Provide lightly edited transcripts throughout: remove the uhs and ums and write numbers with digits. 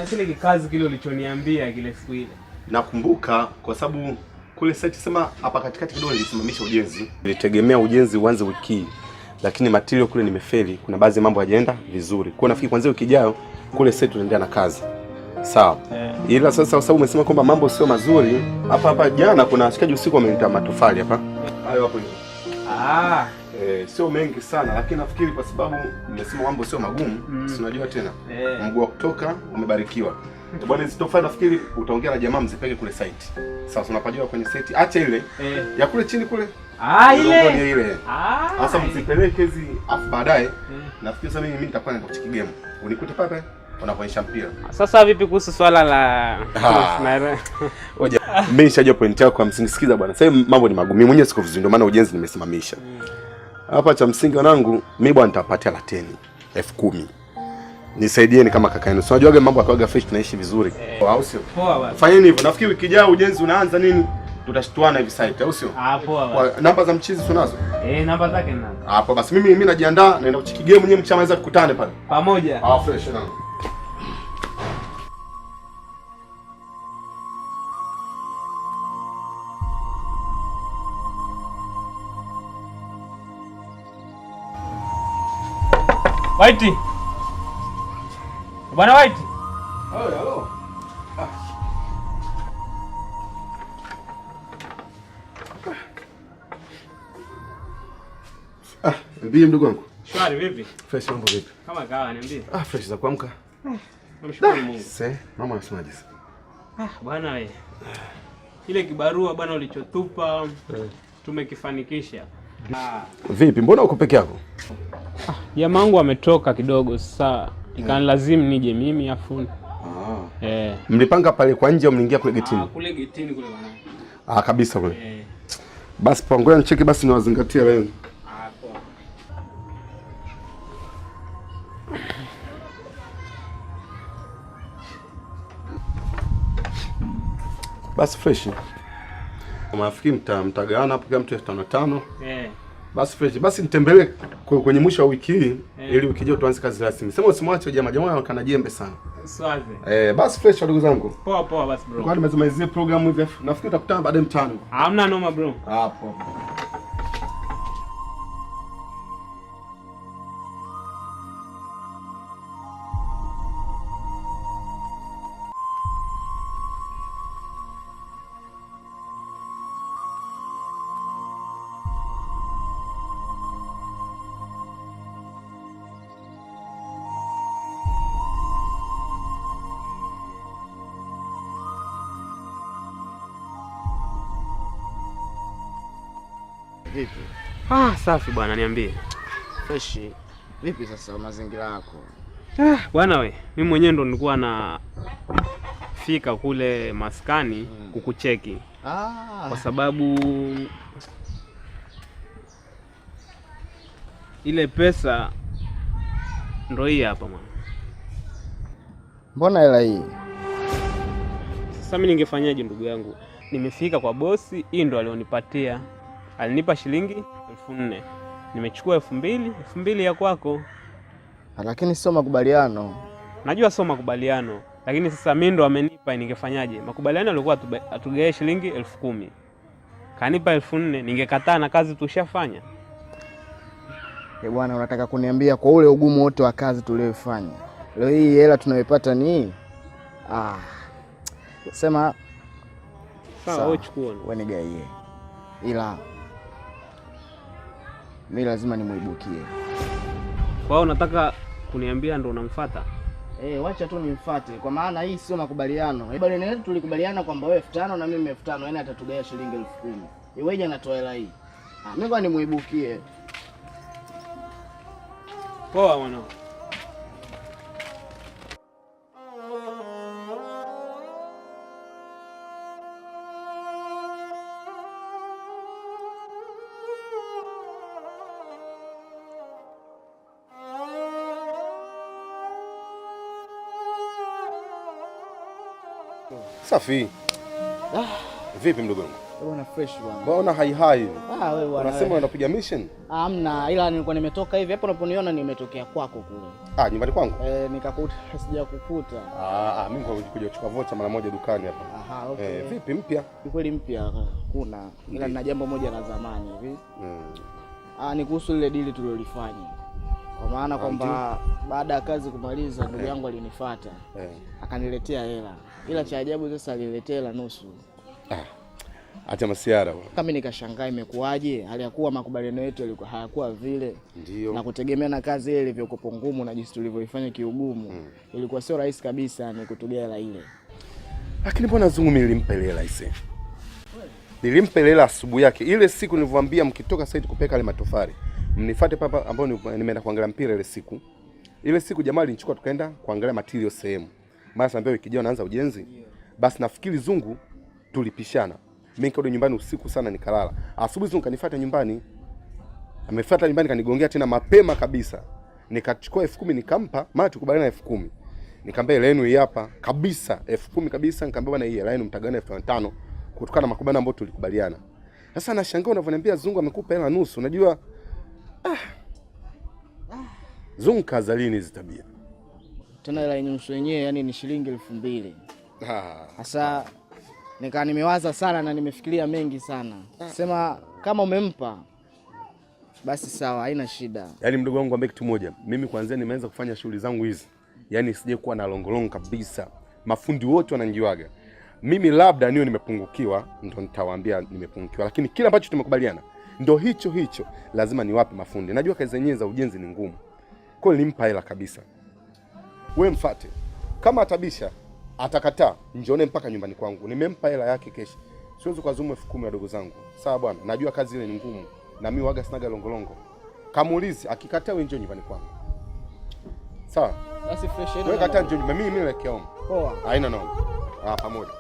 na kile kikazi kile ulichoniambia kile siku ile. Nakumbuka kwa sababu kule site sema hapa katikati kidogo nilisimamisha ujenzi. Nilitegemea ujenzi uanze wiki hii. Lakini material kule nimefeli. Kuna baadhi ya mambo hayajaenda vizuri. Kwa nafikiri kuanzia wiki ijayo kule site tunaendelea na kazi. Sawa. Ila sasa kwa sababu umesema kwamba mambo sio mazuri, hapa jana kuna shikaji usiku wameniita matofali hapa. Hayo hapo hivi. Sio mengi sana lakini nafikiri kwa sababu nimesema mambo sio magumu, si unajua tena. Mguu wa kutoka umebarikiwa. Bwana zitofanya nafikiri utaongea na jamaa mzipeke kule site. Sasa unapajua kwenye site acha ile ya kule chini kule. Ile. Sasa msipeleke hizi afu baadaye nafikiri sasa mimi nitakuwa naenda kuchiki game. Unikute pale unapoisha mpira. Sasa vipi kuhusu swala la Oja, mimi nishajua point yako kwa msingi. Sikiza bwana. Sasa mambo ni magumu. Mimi mwenyewe siko vizuri ndio maana ujenzi nimesimamisha. Hapa cha msingi wanangu, mimi bwana nitapatia la 10,000. Nisaidieni kama kaka yenu. Unajua wage mambo akawaga fresh tunaishi vizuri. Au sio? Poa bwana. Fanyeni hivyo. Nafikiri wiki ijayo ujenzi unaanza nini? Tutashtuana hivi site, au sio? Poa bwana. Namba za mchizi tunazo? Namba zake ninazo. Hapo basi mimi najiandaa naenda kuchiki game mwenyewe mchamaweza tukutane pale. Pamoja. Fresh na. Whitey. Bwana Whitey. Hello. Vipi mdogo wangu? Shwari vipi? Fresh mambo vipi? Kama kawa niambie. Fresh za kuamka. Namshukuru Mungu. Mama anasemaje sasa? Bwana wewe. Ile kibarua bwana ulichotupa tumekifanikisha. Vipi? Mbona uko peke yako? Jamaa wangu ametoka kidogo sasa. Ikanilazimu nije mimi afu. Mlipanga pale kwa nje au mliingia kule getini? Kule getini kule bwana. Kabisa kule. Basi pangoja nicheki basi niwazingatie leo. Basi fresh. Unafikiri mtagawana hapo kama mtu 5,500? Basi fresh. Basi nitembelee kwenye mwisho wa wiki hii ili wiki ijayo tuanze kazi rasmi. Sema usimwache jamaa kana jembe sana. Swaze. Basi fresh ndugu zangu. Poa basi bro. Kwa nimezimalizia program hivi. Nafikiri tutakutana baadaye mtano. Hamna noma bro. Poa. Vipi? Safi bwana niambie. Fresh. Vipi sasa mazingira yako? Bwana we, mimi mwenyewe ndo nilikuwa na fika kule maskani kukucheki. Kwa sababu ile pesa ndo hii hapa mwana. Mbona hela hii? Sasa mimi ningefanyaje ndugu yangu? Nimefika kwa bosi, hii ndo alionipatia. Alinipa shilingi 4,000. Nimechukua 2,000 ya kwako. Lakini sio makubaliano. Najua sio makubaliano, lakini sasa mimi ndo amenipa, ningefanyaje? Makubaliano yalikuwa atugae shilingi 10,000. Kanipa 4,000, ningekataa na kazi tushafanya. Bwana unataka kuniambia kwa ule ugumu wote wa kazi tuliyofanya, leo hii hela tunayoipata ni sema sawa wewe chukua. Wewe nigaie. Ila mimi lazima nimuibukie. Kwa hiyo unataka kuniambia ndo unamfuata? Wacha tu nimfuate kwa maana hii sio makubaliano. Bali yetu tulikubaliana kwamba wewe 5,000 na mimi 5,000, yani atatugaia shilingi 10,000. Iweje anatoa hela hii? Mimi kwa nimuibukie. Poa mwanangu. Safi. Vipi mdogo wangu? Bwana fresh bwana. Mbona hai? Wewe bwana. Unasema unapiga mission? Hamna, ila nilikuwa nimetoka hivi. Hapo unaponiona nimetokea kwako kule. Nyumbani kwangu? Nikakuta sijakukuta. Mimi nilikuja kuchukua vocha mara moja dukani hapa. Okay. Vipi mpya? Ni kweli mpya kuna. Ila nina jambo moja la zamani hivi. Ni kuhusu ile deal tulilofanya. Kwa maana kwamba baada ya kazi kumaliza ndugu yangu alinifuata. Akaniletea hela. Ila cha ajabu sasa aliniletea hela nusu. Acha masiara. Kama nikashangaa imekuaje? Haliyakuwa makubaliano yetu yalikuwa hayakuwa vile. Ndio. Na kutegemea na kazi ile ilivyokuwa ngumu na jinsi tulivyoifanya kiugumu. Ilikuwa sio rahisi kabisa ni kutugea hela ile. Lakini mbona Zungu nilimpa ile hela ise? Nilimpa ile hela asubuhi yake. Ile siku nilivyoambia mkitoka site kupeka ile matofali. Mnifuate papa ambao nimeenda kuangalia mpira ile siku. Ile siku jamaa alinichukua tukaenda kuangalia material sehemu. Mara sambia wiki ijayo naanza ujenzi. Basi nafikiri Zungu tulipishana. Mimi nikaenda nyumbani usiku sana nikalala. Asubuhi Zungu kanifuata nyumbani. Amefuata nyumbani kanigongea tena mapema kabisa. Nikachukua 10,000 nikampa, maana tukubaliana 10,000. Nikamwambia ile yenu hii hapa kabisa 10,000 kabisa, nikamwambia bwana hii hela yenu mtagana 5,000 kutokana na makubaliano ambayo tulikubaliana. Sasa nashangaa unavyoniambia Zungu amekupa hela nusu. Unajua Zungu kazalini hizo tabia. Tena hela nusu yenyewe yani ni shilingi 2,000. Sasa nikaa nimewaza sana na nimefikiria mengi sana. Sema kama umempa basi sawa, haina shida. Yaani mdogo wangu ambaye kitu moja, mimi kwanza nimeanza kufanya shughuli zangu hizi. Yaani sije kuwa na longolongo kabisa. Mafundi wote wananijuaga. Mimi labda niyo nimepungukiwa, ndo nitawaambia nimepungukiwa, lakini kila ambacho tumekubaliana ndo hicho lazima niwape mafundi. Najua kazi zenyewe za ujenzi ni ngumu. Kwa hiyo nilimpa hela kabisa. Wewe mfate. Kama atabisha, atakataa, njione mpaka nyumbani kwangu. Nimempa hela yake kesho. Siwezi kuazumu 10,000 wadogo zangu. Sawa bwana, najua kazi ile ni ngumu na mimi waga sinaga longolongo. Kamuulizi, akikataa wewe njoo nyumbani kwangu. Sawa? Basi fresh wewe kataa njoo nyumbani, mimi naelekea home. Poa. Haina noma. Pamoja.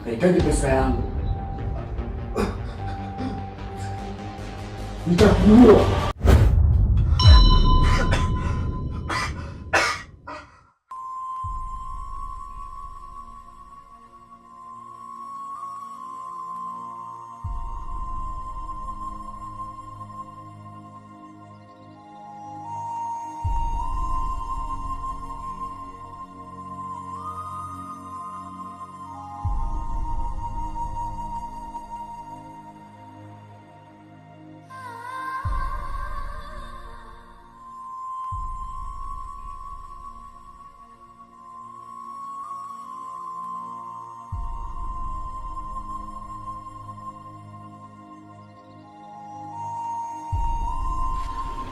Nahitaji pesa yangu. Nitakuua.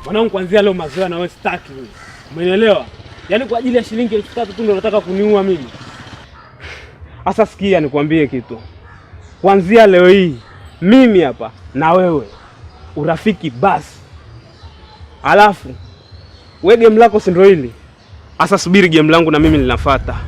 Mwanangu, kuanzia leo mazoea na wewe sitaki wewe. Umeelewa? Yaani kwa ajili ya shilingi 3,000 tu ndio unataka kuniua mimi. Asa sikia nikwambie kitu. Kuanzia leo hii mimi hapa na wewe urafiki basi. Alafu wewe game lako si ndio hili? Asa subiri game langu na mimi linafuata.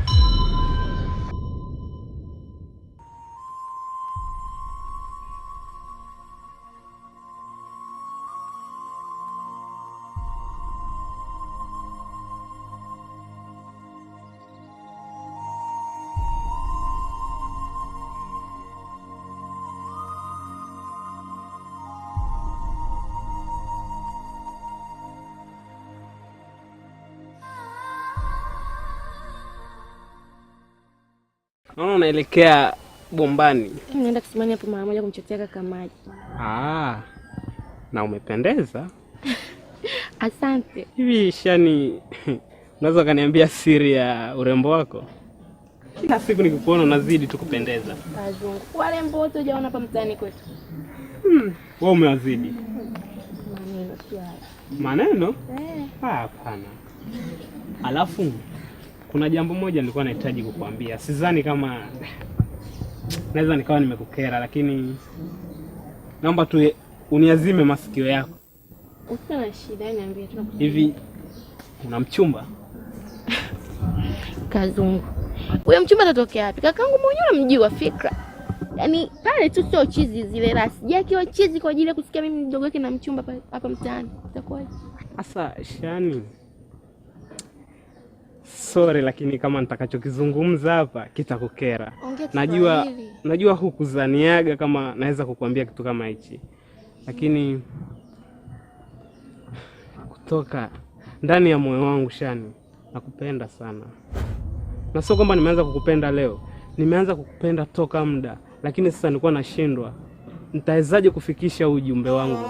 Naona unaelekea bombani. Naenda kusimamia hapo mara moja kumchotea kaka maji. Na umependeza. Asante. Hivi Shani, unaweza kaniambia siri ya urembo wako? Kila siku nikikuona unazidi tu kupendeza. Kazungu. Wale mboto hujaona hapa mtaani kwetu. Wewe umewazidi. Maneno pia. Maneno? Hapana. Alafu kuna jambo moja nilikuwa nahitaji kukuambia. Sidhani kama naweza nikawa nimekukera, lakini naomba tu uniazime masikio yako. Usina shida, niambie tu. Hivi una mchumba? Kazungu. Huyo mchumba atatokea wapi? Kakangu mwenyewe unamjua Fikra. Yaani pale tu sio chizi zile rasi. Je, akiwa chizi kwa ajili ya kusikia mimi mdogo wake na mchumba hapa mtaani. Itakuwaje? Asa Shani. Sorry, lakini kama nitakachokizungumza hapa kitakukera. Najua hukuzaniaga kama naweza kukuambia kitu kama hichi. Lakini kutoka ndani ya moyo wangu Shani, nakupenda sana. Na sio kwamba nimeanza kukupenda leo. Nimeanza kukupenda toka muda, lakini sasa nilikuwa nashindwa nitawezaje kufikisha ujumbe wangu.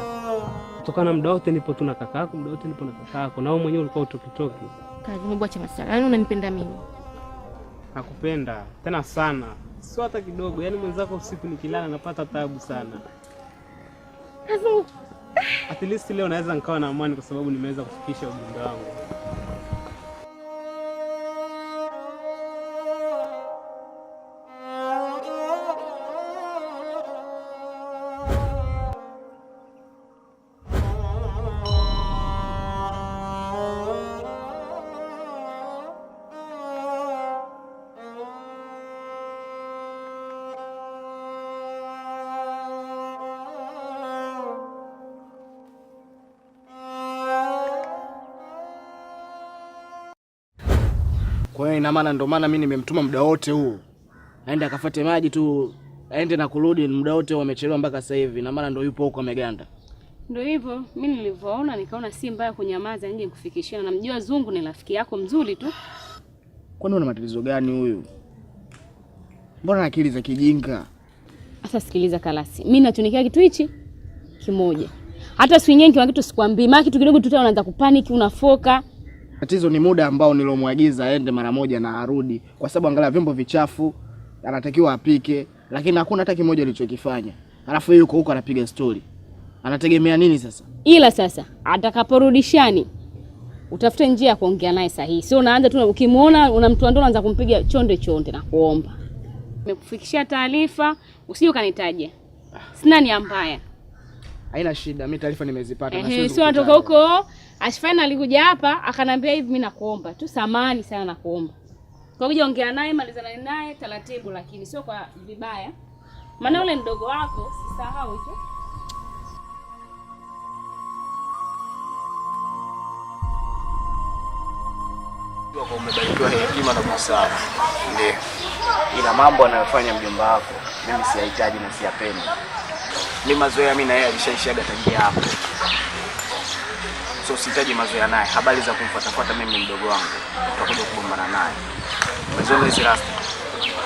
Kutokana muda wote nipo tu na kakako, muda wote nipo na kakako, na wewe mwenyewe ulikuwa utokitoki. Kazungu, bwacha masala. Yaani unanipenda mimi? Nakupenda tena sana. Sio hata kidogo. Yaani mwenzako usiku nikilala napata taabu sana. Kazungu. At least leo naweza nikawa na amani kwa sababu nimeweza kufikisha ujumbe wangu. Kwa hiyo ina maana, ndio maana mimi nimemtuma muda wote huu aende akafuate maji tu, aende na kurudi, muda wote wamechelewa mpaka sasa hivi. Ina maana ndio yupo huko ameganda. Ndio hivyo, mimi nilivyoona nikaona si mbaya kunyamaza nje nikufikishia. Namjua Zungu ni rafiki yako mzuri tu. Kwani una matatizo gani huyu? Mbona akili za kijinga? Sasa sikiliza Kalasi, mimi natunikia kitu hichi kimoja. Hata siku nyingine kitu sikwambii, maana kitu kidogo tu unaanza kupanic, unafoka. Tatizo ni muda ambao nilomwagiza aende mara moja na arudi, kwa sababu angalia vyombo vichafu anatakiwa apike, lakini hakuna hata kimoja alichokifanya. Alafu yeye yuko huko anapiga story. Anategemea nini sasa? Ila sasa atakaporudishani utafute njia ya kuongea naye sahihi. Sio unaanza tu ukimuona unamtoa ndo unaanza kumpiga chonde na kuomba. Nimekufikishia taarifa, usije ukanitaje. Sina nia mbaya. Haina shida, mimi taarifa nimezipata na siwezi. Sio natoka huko. Ashfana alikuja hapa akanambia hivi, mimi nakuomba tu samani sana nakuomba. Kwa kuja ongea naye, malizana naye taratibu, lakini sio kwa vibaya. Maana yule mdogo wako sisahau tu. Kwa umebarikiwa hekima na busara. Ndio. Ila mambo anayofanya mjomba wako mimi siyahitaji na siyapendi. Mimi mazoea mimi na yeye alishaishaga tangia hapo. So sihitaji mazoea naye. Habari za kumfuatafuata mimi ni mdogo wangu. Tutakuja kugombana naye. Mwanzo hizi rasta.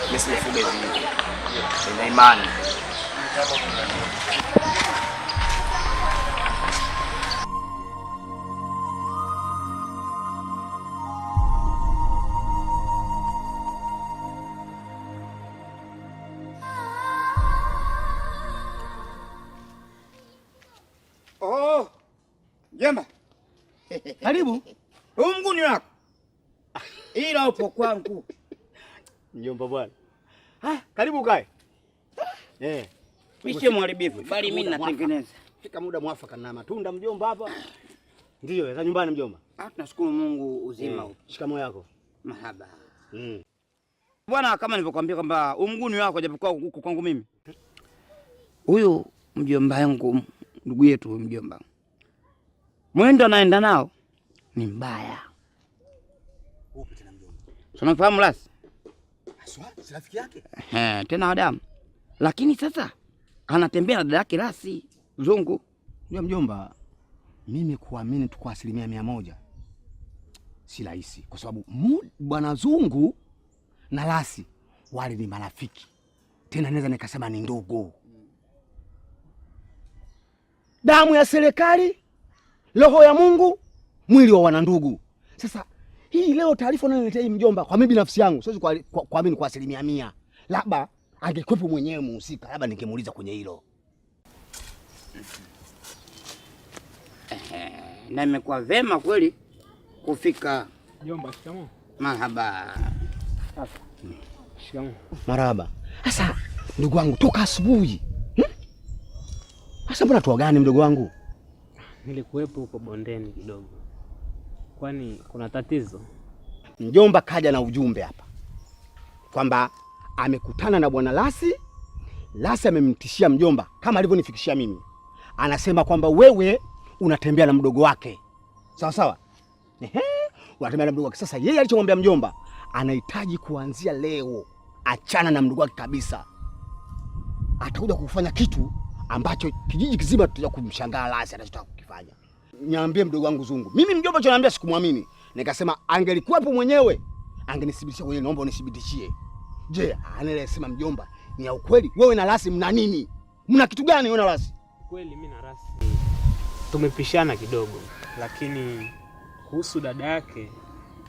Mimi sifuga hivi. Nina imani. Oh, Jemba. Karibu. Huu mguu ni wako. Ila upo kwangu. Mjomba bwana. Karibu kae. Mimi si mharibifu, bali mimi natengeneza. Fika muda mwafaka na matunda mjomba hapa. Ndio, za nyumbani mjomba. Tunashukuru Mungu uzima upo. Shikamoo yako. Mahaba. Mm. Bwana, kama nilivyokuambia kwamba umguni wako japokuwa huko kwangu mimi. Huyu mjomba wangu, ndugu yetu mjomba. Mwendo anaenda nao ni mbaya. Upi tena mjomba? Tunafahamu Lasi? Aswa, si rafiki yake? Tena Adamu. Lakini sasa anatembea na dada yake Lasi, Zungu. Ndio mjomba. Mimi kuamini tu kwa 100% si rahisi, kwa sababu bwana Zungu na Lasi wale ni marafiki, tena naweza nikasema ni ndugu. Damu ya serikali, roho ya Mungu, mwili wa wanandugu. Sasa hii leo taarifa unaniletea hii mjomba, kwa mimi binafsi yangu siwezi kuamini kwa 100%. Labda angekwepo mwenyewe muhusika, labda ningemuuliza kwenye hilo. Na imekuwa vema kweli kufika. Mjomba, shikamoo. Marhaba. Shikamoo. Marhaba. Sasa ndugu wangu toka asubuhi. Sasa mbona tu gani mdogo wangu? Nilikuwepo huko bondeni kidogo. Kwani kuna tatizo? Mjomba kaja na ujumbe hapa kwamba amekutana na bwana Lasi. Lasi amemtishia mjomba kama alivyonifikishia mimi. Anasema kwamba wewe unatembea na mdogo wake. Sawa sawa? Unatembea na mdogo wake. Sasa yeye alichomwambia mjomba, anahitaji kuanzia leo achana na mdogo wake kabisa. Atakuja kufanya kitu ambacho kijiji kizima tutaja kumshangaa Lasi anachotaka kukifanya. Niambie mdogo wangu Zungu. Mimi mjomba ananiambia sikumwamini. Nikasema angelikuwepo mwenyewe angenithibitishia. Wewe naomba unithibitishie. Je, anayesema mjomba ni ya ukweli? Wewe na Lasi mna nini? Mna kitu gani wewe na Lasi? Kweli mimi na Lasi tumepishana kidogo, lakini kuhusu dada yake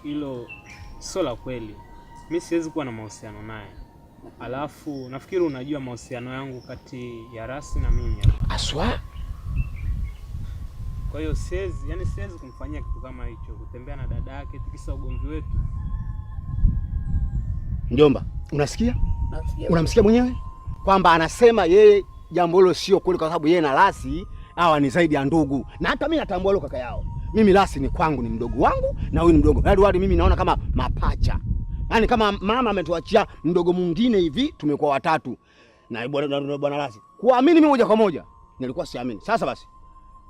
hilo sio la kweli. Mimi siwezi kuwa na mahusiano naye. Alafu nafikiri unajua mahusiano yangu kati ya Lasi na mimi. Aswa? Kwa hiyo siwezi kumfanyia kitu kama hicho, kutembea na dada yake tikisa ugomvi wetu. Mjomba, unasikia? Nasikia. Unamsikia mwenyewe? Kwamba anasema yeye jambo hilo sio kweli, kwa sababu yeye na Lasi hawa ni zaidi ya ndugu. Na hata mimi natambua hilo kaka yao. Mimi Lasi ni kwangu, ni mdogo wangu na huyu ni mdogo. Hadi mimi naona kama mapacha. Yaani kama mama ametuachia mdogo mwingine hivi tumekuwa watatu. Na bwana Lasi. Kuamini mimi moja kwa moja nilikuwa siamini. Sasa basi.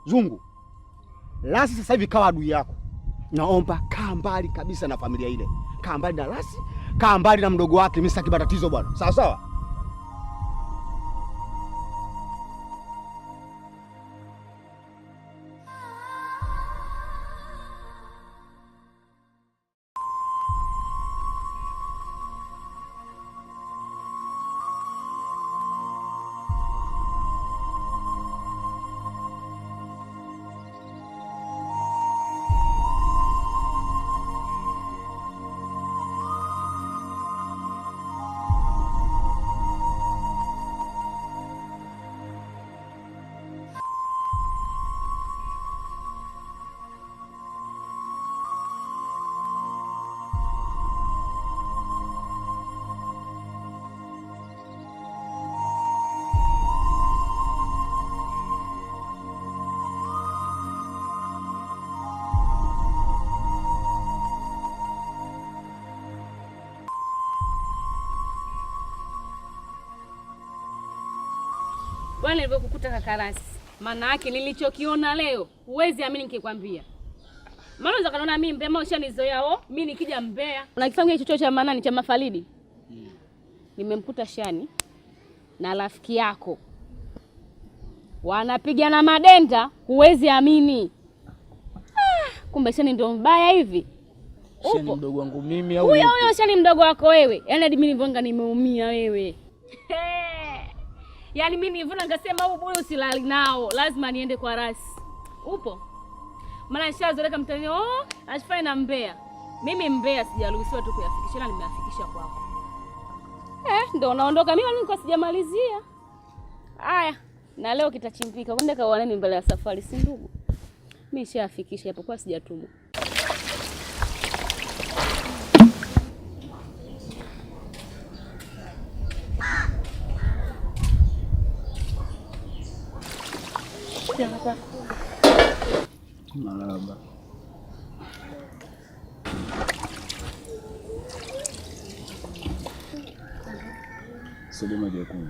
Zungu, Lasi sasa hivi kawa adui yako. Naomba kaa mbali kabisa na familia ile. Kaa mbali na Lasi, kaa mbali na mdogo wake. Mimi sitaki matatizo bwana. Sawa sawa? Bwana, nilipokukuta kaka Lasi, maana yake nilichokiona leo huwezi amini nikikwambia. Maana unaweza kanaona mimi Mbeya, ushanizoea mimi nikija Mbeya. Unakifanya hicho chochote cha maana ni cha mafalidi. Nimemkuta Shani na rafiki yako wanapigana madenda, huwezi amini. Kumbe Shani ndio mbaya hivi. Shani mdogo wangu mimi au huyo Shani mdogo wako wewe? Yaani hadi mimi nilivyoanga nimeumia wewe. Yaani mimi nilivuna ngasema huyu boy usilali nao, lazima niende kwa Lasi. Upo? Maana nishazoleka mtani ashifai na Mbeya. Mimi Mbeya sijaruhusiwa tu kuyafikisha, na nimeafikisha kwako. Ndio naondoka mimi, niko sijamalizia. Haya, na leo kitachimpika. Kwenda kawaneni mbele ya safari, si ndugu? Mimi nishafikisha hapo kwa sijatubu. Marahaba. Soda maji ya kunywa.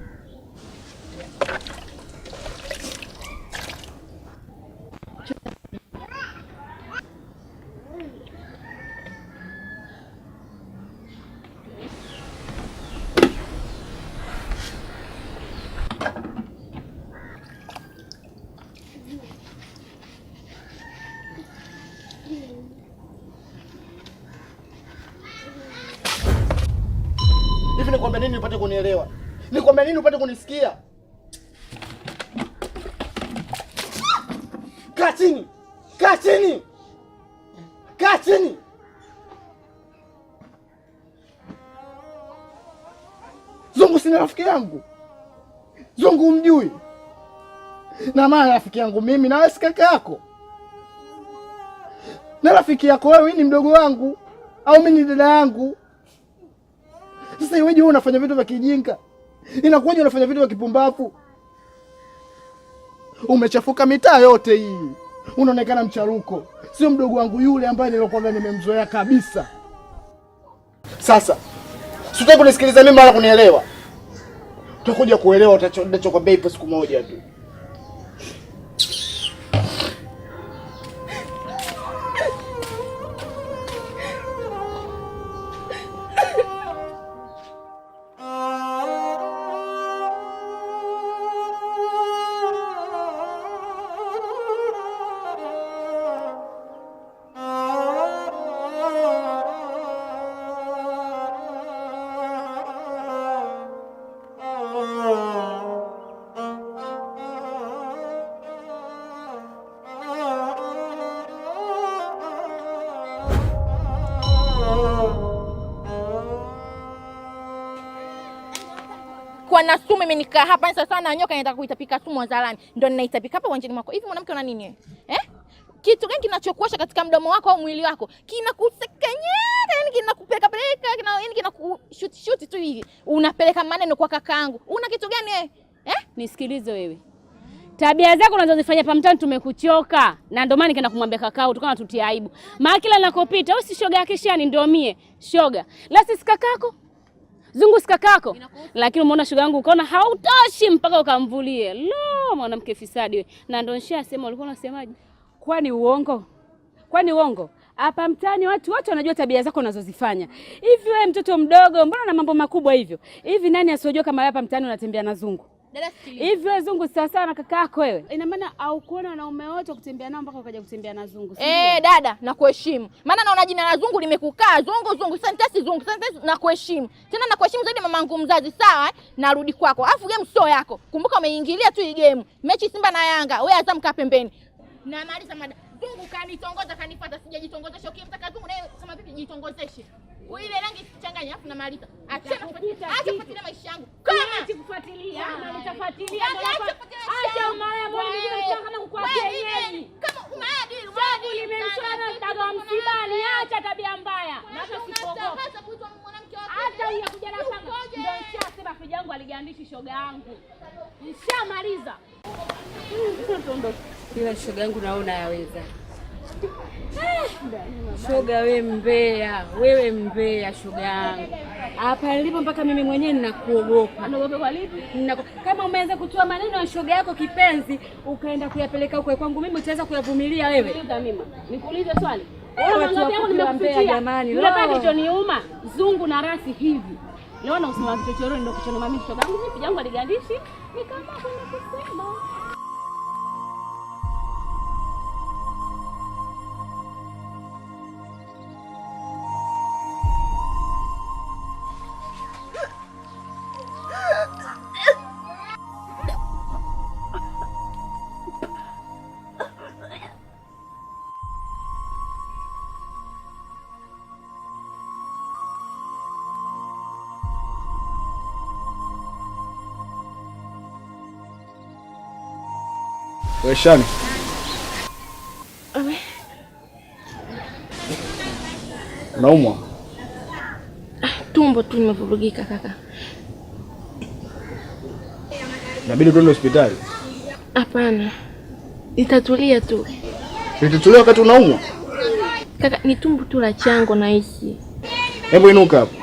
Hivi nikwambia nini upate kunielewa? Nikwambia nini upate kunisikia? Kaa chini. Kaa chini. Kaa chini. Zungu si rafiki yangu. Zungu umjui. Na maana rafiki yangu mimi na wewe si kaka yako. Na rafiki yako wewe ni mdogo wangu au mimi ni dada yangu. Sasa iweje wewe unafanya vitu vya kijinga? Inakuwaje unafanya vitu vya kipumbavu? Umechafuka mitaa yote hii. Unaonekana mcharuko. Sio mdogo wangu yule ambaye nilikuwa nimemzoea kabisa. Sasa, sitaki kunisikiliza mimi wala kunielewa. Utakuja kuelewa utachokwambia ipo siku moja tu. Kwa na sumu mimi nikaa hapa sasa na nyoka inataka kuitapika sumu wazalani. Ndio ninaitapika hapa uwanjani mwako. Hivi mwanamke una nini wewe? Kitu gani kinachokuosha katika mdomo wako au mwili wako? Kinakusekanyera, yani kinakupeleka yani kinakushuti tu hivi. Unapeleka maneno kwa kakaangu. Una kitu gani wewe? Nisikilize wewe. Tabia zako unazozifanya hapa mtaani tumekuchoka. Na ndio maana nikaenda kumwambia kakao tukana tutia aibu. Maana kila ninakopita wewe si shoga yake shani ndio mie. Shoga. La si kakako. Zungu si kakako. Lakini umeona shoga yangu ukaona hautoshi mpaka ukamvulie. Lo, mwanamke fisadi wewe. Na ndio nishasema ulikuwa unasemaje? Kwani uongo? Kwani uongo? Hapa mtaani watu wote wanajua tabia zako unazozifanya. Hivi wewe mtoto mdogo, mbona na mambo makubwa hivyo? Hivi nani asiyojua kama hapa mtaani unatembea na Zungu? Dada sikiliza. Hivi wewe Zungu sawa sawa na kaka yako wewe. Ina maana au kuona wanaume wote kutembea nao mpaka ukaja kutembea na Zungu. Dada, nakuheshimu. Maana naona jina la Zungu limekukaa. Zungu, sentence nakuheshimu. Tena nakuheshimu zaidi mamangu mzazi, sawa? Narudi kwako. Alafu game sio yako. Kumbuka umeingilia tu hii game. Mechi Simba na Yanga. Wewe Azam kaa pembeni. Na maliza mada. Zungu kanitongoza kanifuata sijajitongozesha. Ukimtaka Zungu naye kama vipi jitongozeshe. Ile rangi kuchanganya afu na maliza. Acha kufuatilia maisha yangu. Acha kufuatilia. Nitafuatilia. Acha umaya mwingine kama kukuatia yeye. Kama umaadili nimemchana mtaga msibani. Acha tabia mbaya. Hata sipogopa. Hata unakuja na panga. Ndio nishasema fija yangu aligandishi shoga yangu. Nishamaliza. Bila shoga yangu naona yaweza. Shoga wewe mbea shoga yangu. Hapa nilipo mpaka mimi mwenyewe ninakuogopa. Unaogopa kwa lipi? Kama umeanza kutoa maneno ya shoga yako kipenzi, ukaenda kuyapeleka huko kwangu mimi utaweza kuyavumilia wewe? Nikuuliza mimi. Nikuulize swali. Watu wangu nimekupitia jamani. Yule pale kilichoniuma Zungu na rasi hivi. Leo na usema kichochoro ndio kichonoma mimi shoga yangu vipi jangu aligandishi? Nikaamua kwenda kusema. Weshani. Unaumwa? Tumbo tu nimevurugika kaka. Inabidi tuende hospitali. Hapana. Nitatulia tu. Nilitolewa wakati unaumwa? Kaka, ni tumbo tu la chango na hisi. Hebu inuka hapo.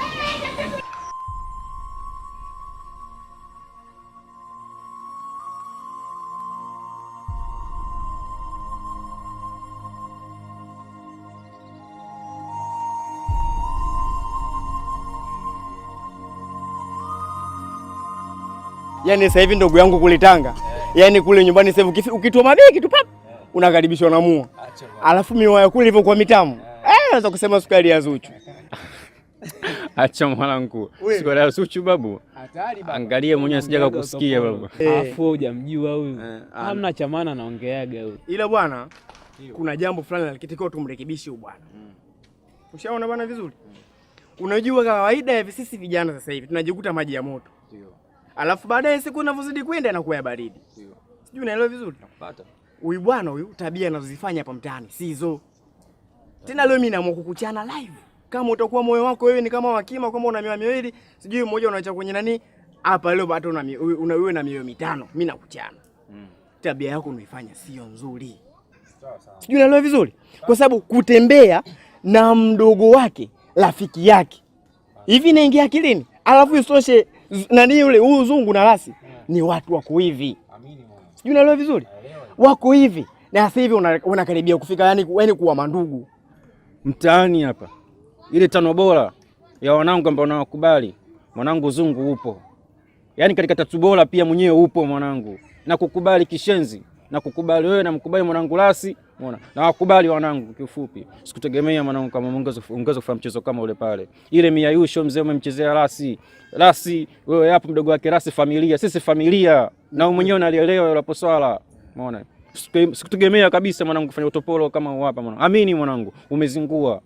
Yaani sasa hivi ndugu yangu kule Tanga. Yaani kule nyumbani sasa hivi ukitoa mabegi tu pap unakaribishwa na mua. Alafu miwa ya kule ilivyokuwa mitamu. Naweza kusema sukari ya Zuchu. Acha mwanangu. Sukari ya Zuchu babu. Hatari babu. Angalia mwenyewe sijaka kusikia babu. Afu hujamjua huyu. Hamna cha maana naongeaga huyu. Ila bwana kuna jambo fulani likitakiwa tumrekebishe huyu bwana. Ushaona bwana vizuri? Unajua kawaida ya sisi vijana sasa hivi tunajikuta maji ya moto. Ndio. Alafu baadaye siku inavyozidi kwenda inakuwa ya baridi. Ndio. Sijui unaelewa vizuri? Nakupata. Huyu bwana huyu tabia anazozifanya hapa mtaani sizo. Tena leo mimi naamua kukuchana live. Kama utakuwa moyo wako wewe ni kama wakima kama una mioyo miwili, sijui mmoja unaacha kwenye nani? Hapa leo bado una wewe na mioyo mitano, mimi nakuchana. Tabia yako unaifanya sio nzuri. Sawa sawa. Sijui unaelewa vizuri? Kwa sababu kutembea na mdogo wake, rafiki yake. Hivi inaingia akilini? Alafu isitoshe nani yule huyu Zungu na Lasi ni watu wako hivi. Amini mwana. Sijui unaelewa vizuri? Wako hivi. Na sasa hivi unakaribia kufika yani kuwa mandugu. Mtaani hapa. Ile tano bora ya wanangu ambao nawakubali. Mwanangu Zungu upo. Yaani katika tatu bora pia mwenyewe upo mwanangu. Na kukubali kishenzi, na kukubali wewe na mkubali mwanangu Lasi, umeona? Na wakubali wanangu kiufupi. Sikutegemea mwanangu kama ungeza kufanya mchezo kama ule pale. Ile miayusho mzee umemchezea Lasi. Lasi wewe hapo mdogo wake Lasi familia, sisi familia. Na wewe mwenyewe unalielewa yule hapo swala. Umeona? Sikutegemea kabisa mwanangu kufanya utopolo kama hapa mwanangu. Amini mwanangu, umezingua.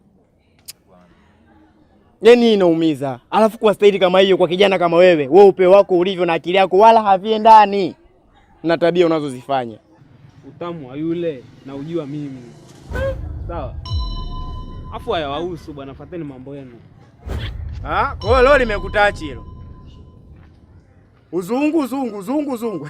Yaani inaumiza. Alafu kwa staili kama hiyo kwa kijana kama wewe upeo wako ulivyo na akili yako wala haviendani na tabia unazozifanya. Utamu wa yule na ujua mimi. Sawa. Afu haya wahusu bwana, fateni mambo yenu. Kwa hiyo leo nimekutachi hilo. Uzungu.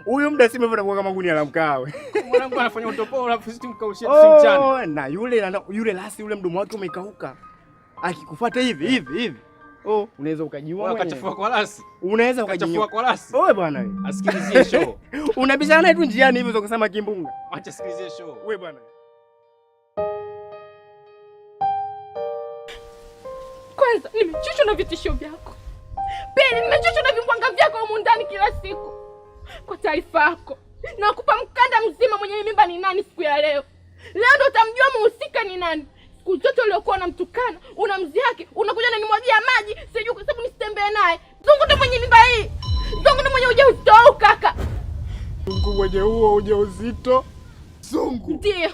Huyu muda si mrefu anakuwa kama gunia la mkawe. Mwanangu anafanya utopolo alafu sisi tumkaushia tusimchane. Na yule Lasi yule mdomo wake umekauka. Akikufuata hivi. Unaweza ukajiua mwenyewe. Akachafua kwa Lasi. Unaweza ukajiua. Akachafua kwa Lasi. Wewe bwana wewe. Asikilizie show. Unabishana naye tu njiani hivyo ukasema kimbunga. Acha sikilizie show. Wewe bwana. Kwanza nimechoshwa na vitisho vyako. Pili nimechoshwa na vimbwanga vyako humu ndani kila siku. Kwa taarifa yako, nakupa mkanda mzima mwenye mimba ni nani siku ya leo. Leo ndo utamjua mhusika ni nani. Siku zote uliokuwa unamtukana, unamzihaki, unakuja na nimwagia maji, sijui kwa sababu nisitembee naye. Zungu ndo mwenye mimba hii. Zungu ndo mwenye ujauzito huu kaka. Zungu mwenye huo ujauzito? Zungu. Ndio.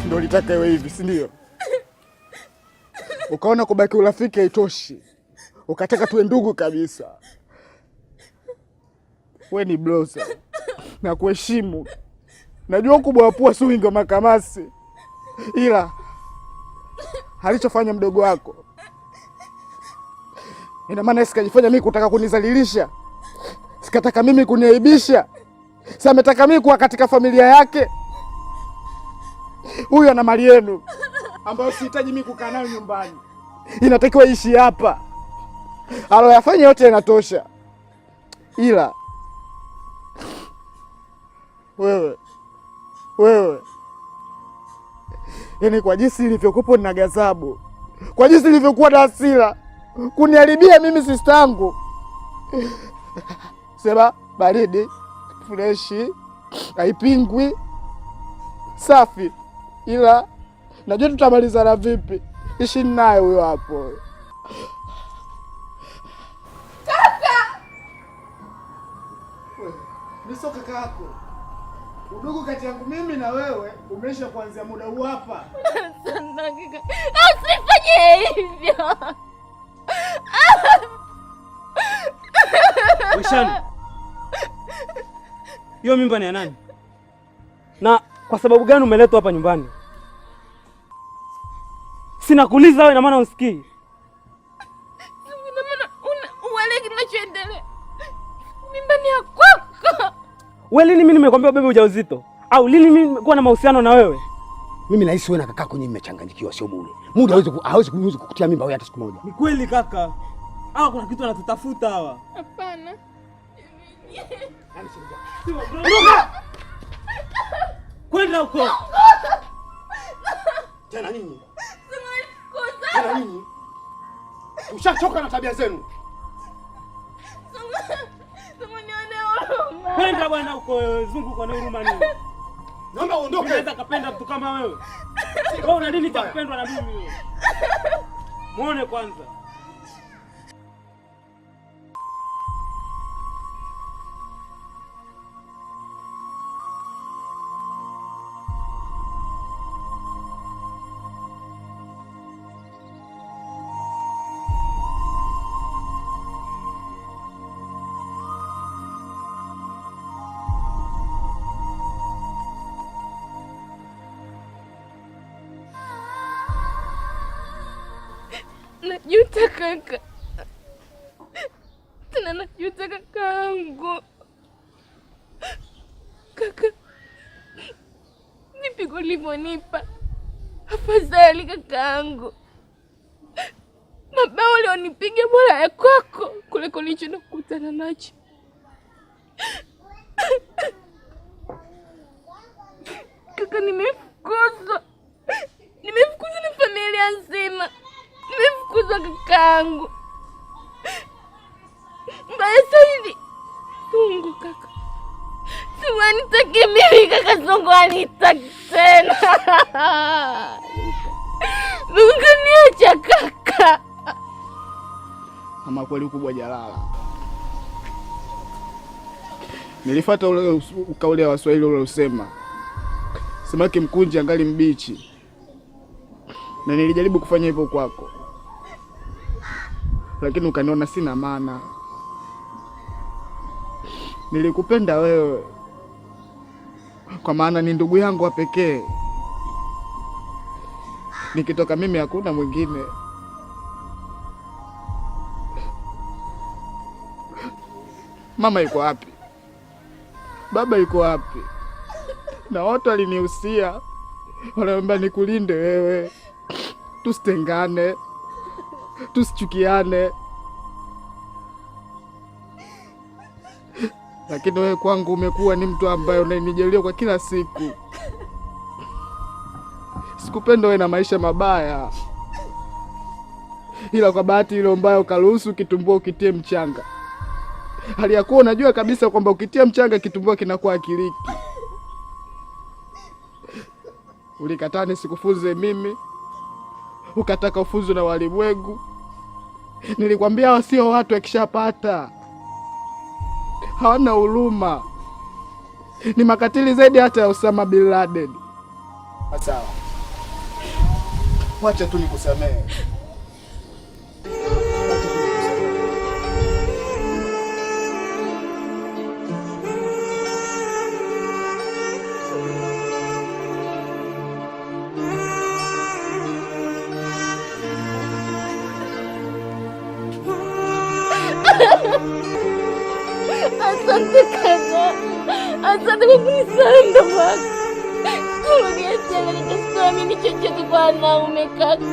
Ndio litaka iwe hivi, si ndio? Ukaona kubaki urafiki haitoshi. Ukataka tuwe ndugu kabisa. Wewe ni blosa. Na kuheshimu. Najua ukubwa wa pua si wingi wa makamasi. Ila alichofanya mdogo wako, ina maana sikajifanya mimi kutaka kunizalilisha. Sikataka mimi kuniaibisha. Sasa ametaka mimi kuwa katika familia yake. Huyu ana mali yenu ambayo sihitaji mimi kukaa nayo nyumbani. Inatakiwa ishi hapa. Aloyafanya yote yanatosha. Ila wewe yaani kwa jinsi ilivyokuwa na gazabu, kwa jinsi ilivyokuwa na hasira kuniharibia mimi sister yangu. Sema baridi, freshi, haipingwi, safi. Ila najua tutamalizana vipi. Ishi naye huyo hapo. Kaka! Ni sio kaka yako. Udugu kati yangu mimi na wewe umesha kuanzia muda huu hapa. Usifanye hivyo. Weshani, hiyo mimba ni ya nani? Na kwa sababu gani umeletwa hapa nyumbani? Sina kuuliza wewe, na maana usikii. Ina maana uelewi kinachoendelea. Mimba ni ya kwako. Wewe lini mimi nimekwambia ubebe ujauzito? Au lini mimi nimekuwa na mahusiano na wewe? Mimi nahisi wewe na kakako nyinyi mmechanganyikiwa, sio bure. Muda hawezi kukutia mimba wewe hata siku moja. Ni kweli kaka. Hawa kuna kitu wanatutafuta hawa. Hapana. Kwenda huko. Tena nini? Tena nini? Ushachoka na tabia zenu. Kwenda bwana huko wewe, Zungu kwa huruma nini? Naomba uondoke. Unaweza kapenda mtu kama wewe. Wewe una nini cha kupendwa na mimi wewe? Muone kwanza. Najuta kaka. Tena najuta kakaangu. Kaka, vipigo ulivyonipa afadhali kakaangu. Mabao ulionipiga bora ya kwako kuliko nilicho nakutana nacho. Kaka, nimefukuzwa na familia nzima. Nimefukuzwa kakaangu. Mbaya zaidi, Zungu kaka. Zungu anitaki mimi kaka, Zungu anitaki tena. Zungu niacha kaka. Ama kweli ukubwa jalala. Nilifuata ule kauli ya Waswahili ule usema, samaki mkunje angali mbichi. Na nilijaribu kufanya hivyo kwako, lakini ukaniona sina maana. Nilikupenda wewe kwa maana ni ndugu yangu wa pekee. Nikitoka mimi hakuna mwingine. Mama yuko wapi? Baba yuko wapi? Na wote walinihusia, wanaomba nikulinde wewe, tusitengane, tusichukiane. Lakini wewe kwangu umekuwa ni mtu ambaye unanijalia kwa kila siku. Sikupenda wewe na maisha mabaya, ila kwa bahati ile mbaya ukaruhusu kitumbua ukitie mchanga. Hali ya kuwa unajua kabisa kwamba ukitia mchanga kitumbua kinakuwa akiliki. Ulikataa nisikufunze mimi, ukataka ufunzwe na walimwengu. Nilikwambia hawa sio watu, wakishapata hawana huruma, ni makatili zaidi hata ya Osama bin Laden. Sawa, wacha tu nikusamehe. Asante kaka. Asante kwa kunisamehe ndugu wangu. Kurudia tena nitasamini chochote kwa wanaume kaka.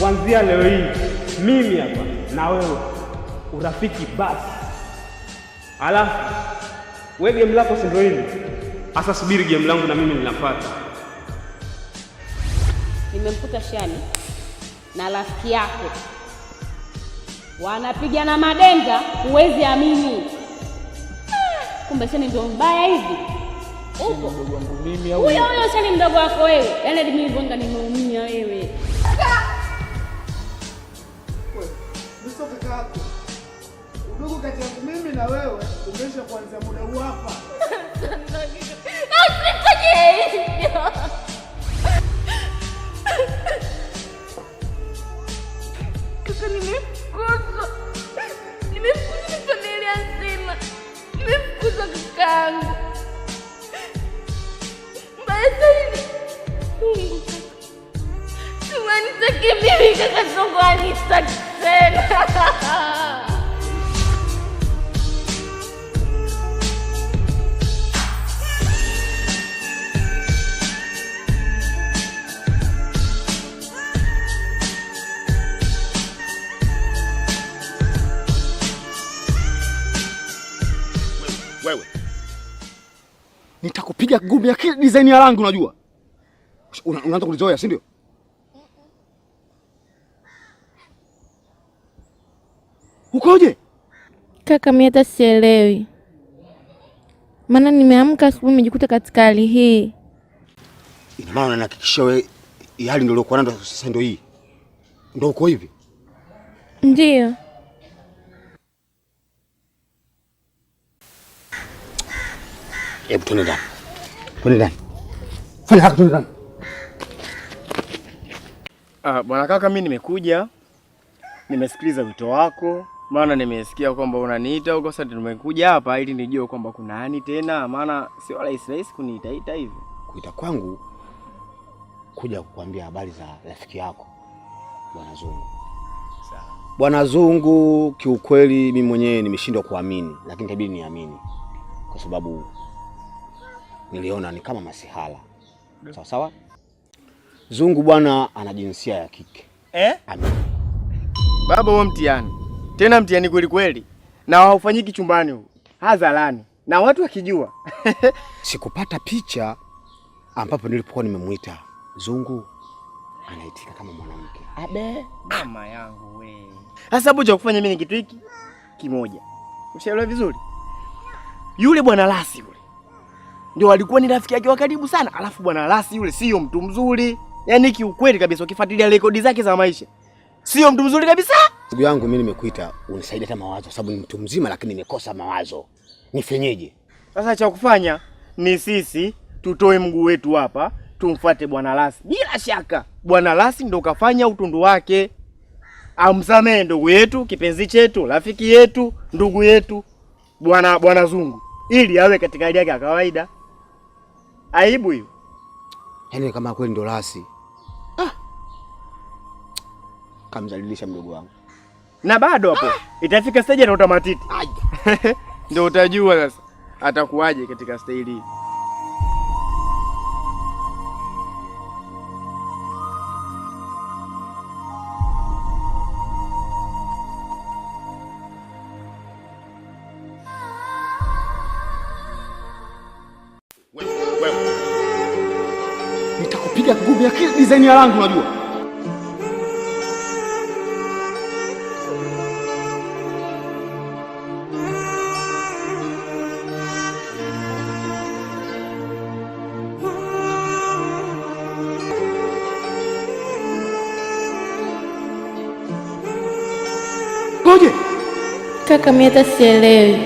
kuanzia leo hii mimi hapa na wewe urafiki basi. Alafu wewe game lako si ndio hili? Asa subiri game langu na mimi ninafuata. Nimemkuta Shani na rafiki yako wanapigana madenga, huwezi amini. Kumbe Shani ndio mbaya hivi. Upo mdogo wangu mimi au huyo Shani mdogo wako wewe? Yaani mimi bonga nimeumia wewe. Msio kaka yako. Udogo kati yangu mimi na wewe umesha kuanzia muda huu hapa. Kaka nimefukuzwa. Nimefukuzwa familia nzima. Nimefukuzwa kakaangu. Mbaya zaidi. Mungu kaka. Tumanitaki mimi kaka Zongo anitaki tena. Wewe nitakupiga ngumi ya kila design ya rangi unajua. Unaanza kulizoea, si ndio? Ukoje? Kaka mimi hata sielewi. Maana nimeamka asubuhi nimejikuta katika hali hii. Ina maana unahakikisha wewe hali ndio uliokuwa nayo sasa ndio hii. Ndio uko hivi? Ndio. Hebu twende ndani. Twende ndani. Fanya haraka twende ndani. Bwana kaka, mimi nimekuja. Nimesikiliza wito wako. Maana nimesikia kwamba unaniita huko, sasa nimekuja hapa ili nijue kwamba kuna nani tena, maana sio rahisi kuniita hivi. Kuita kwangu kuja kukuambia habari za rafiki yako Bwana Zungu. Sawa. Bwana Zungu, kiukweli mimi mwenyewe nimeshindwa kuamini, lakini itabidi niamini kwa sababu niliona ni kama masihala. Sawa sawa? Zungu bwana ana jinsia ya kike. Amen. Baba wewe mtihani. Tena mtihani kweli kweli. Na haufanyiki chumbani huko. Hadharani. Na watu wakijua. Sikupata picha ambapo nilipokuwa nimemuita Zungu anaitika kama mwanamke. Abe, mama yangu we. Sasa hapo cha kufanya mimi ni kitu hiki kimoja. Ushaelewa vizuri? Yule bwana Lasi yule ndio alikuwa ni rafiki yake wa karibu sana. Alafu bwana Lasi yule sio mtu mzuri. Yaani kiukweli kabisa ukifuatilia rekodi zake za maisha. Sio mtu mzuri kabisa. Ndugu yangu mimi nimekuita unisaidie hata mawazo sababu ni mtu mzima lakini nimekosa mawazo. Nifenyeje? Sasa cha kufanya ni sisi tutoe mguu wetu hapa, tumfuate bwana Lasi. Bila shaka bwana Lasi ndio kafanya utundu wake. Amsamee ndugu yetu, kipenzi chetu, rafiki yetu, ndugu yetu, bwana Zungu, ili awe katika hali yake ya kawaida. Aibu hiyo. Yaani kama kweli ndo Lasi. Kamzalilisha mdogo wangu. Na bado hapo itafika stage na utamatiti. Ndio utajua sasa atakuwaje katika stage hii. Wewe. Nitakupiga ngumi ya kila design ya rangi unajua. Koje? Kaka mimi hata sielewi.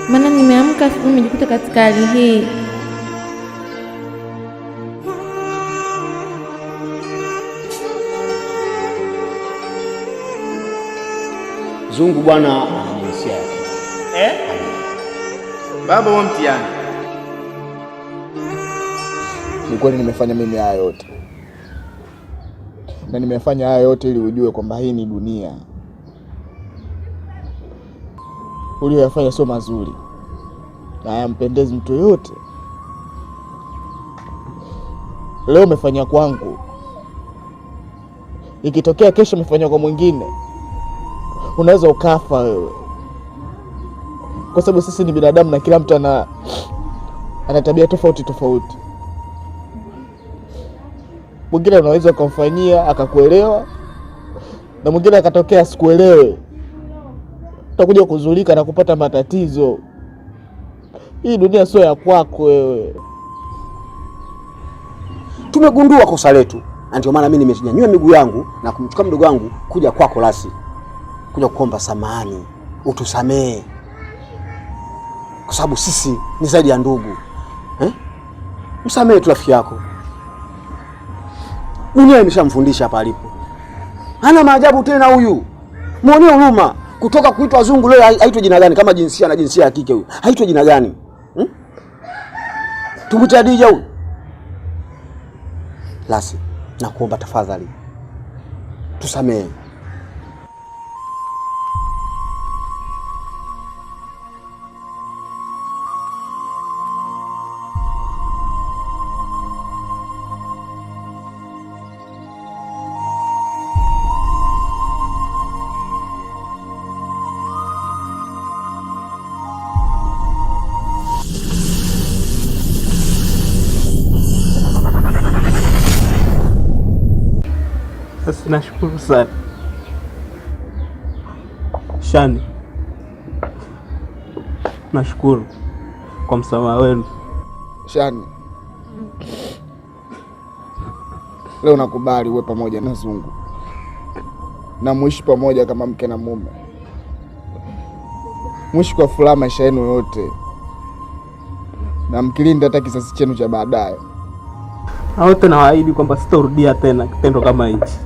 Maana nimeamka asubuhi nimejikuta katika hali hii. Zungu bwana ana jinsia yake. Baba wa mtihani. Ni kweli nimefanya mimi haya yote. Na nimefanya haya yote ili ujue kwamba hii ni dunia. Uliyofanya sio mazuri. Na hayampendezi mtu yote. Leo umefanya kwangu. ikitokea kesho umefanywa kwa mwingine, unaweza ukafa wewe, kwa sababu sisi ni binadamu na kila mtu ana tabia tofauti tofauti. Mwingine unaweza ukamfanyia akakuelewa, na mwingine akatokea asikuelewe, utakuja kuzulika na kupata matatizo. Hii dunia sio ya kwako wewe. Tumegundua kosa letu, na ndio maana mimi nimenyanyua miguu yangu na kumchukua mdogo wangu kuja kwako Lasi, kuja kuomba samahani, utusamee, kwa sababu sisi ni zaidi ya ndugu. Msamee tu rafiki yako. Dunia imeshamfundisha hapa alipo. Hana maajabu tena huyu. Muonee huruma. Kutoka kuitwa Zungu leo haitwa jina gani kama jinsia na jinsia ya kike huyu? Haitwa jina gani? Tumwite Hadija huyu. Lasi, nakuomba tafadhali, tusamee. Sasa nashukuru sana Shani, nashukuru kwa msamaha wenu. Shani, leo nakubali uwe pamoja na Zungu na muishi pamoja kama mke na mume, muishi kwa furaha maisha yenu yote, na mkilinda hata kisasi chenu cha baadaye. Na wote nawaahidi kwamba sitarudia tena kitendo kama hichi.